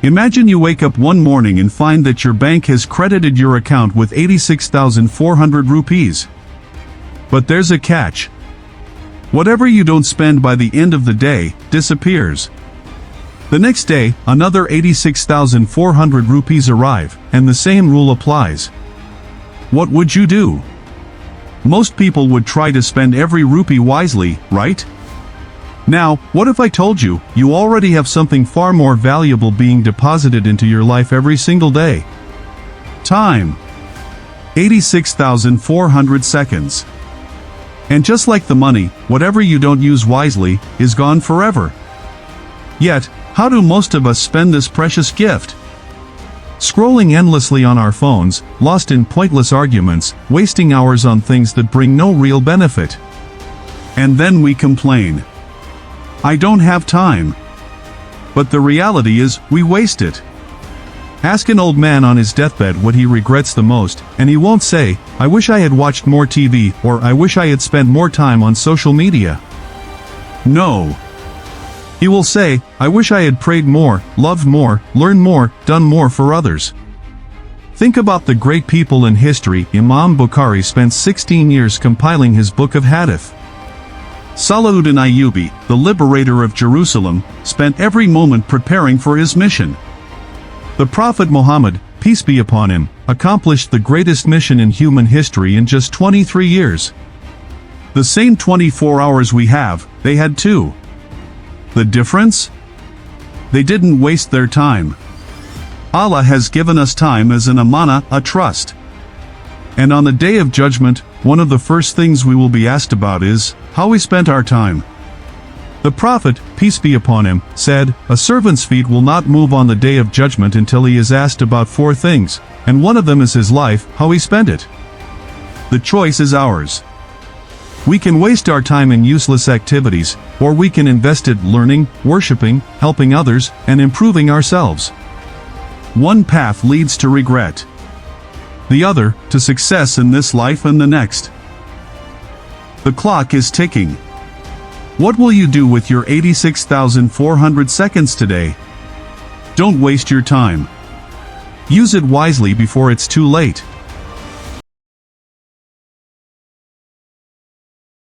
Imagine you wake up one morning and find that your bank has credited your account with 86,400 rupees. But there's a catch. Whatever you don't spend by the end of the day disappears. The next day, another 86,400 rupees arrive, and the same rule applies. What would you do? Most people would try to spend every rupee wisely, right? Now, what if I told you, you already have something far more valuable being deposited into your life every single day? Time. 86,400 seconds. And just like the money, whatever you don't use wisely, is gone forever. Yet, how do most of us spend this precious gift? Scrolling endlessly on our phones, lost in pointless arguments, wasting hours on things that bring no real benefit. And then we complain. I don't have time. But the reality is, we waste it. Ask an old man on his deathbed what he regrets the most, and he won't say, "I wish I had watched more TV," or "I wish I had spent more time on social media." No. He will say, "I wish I had prayed more, loved more, learned more, done more for others." Think about the great people in history. Imam Bukhari spent 16 years compiling his book of Hadith. Salahuddin Ayyubi, the liberator of Jerusalem, spent every moment preparing for his mission. The Prophet Muhammad, peace be upon him, accomplished the greatest mission in human history in just 23 years. The same 24 hours we have, they had too. The difference? They didn't waste their time. Allah has given us time as an amana, a trust. And on the day of judgment, one of the first things we will be asked about is how we spent our time. The Prophet, peace be upon him, said, "A servant's feet will not move on the day of judgment until he is asked about 4 things, and one of them is his life, how he spent it." The choice is ours. We can waste our time in useless activities, or we can invest it learning, worshiping, helping others, and improving ourselves. One path leads to regret. The other, to success in this life and the next. The clock is ticking. What will you do with your 86,400 seconds today? Don't waste your time. Use it wisely before it's too late.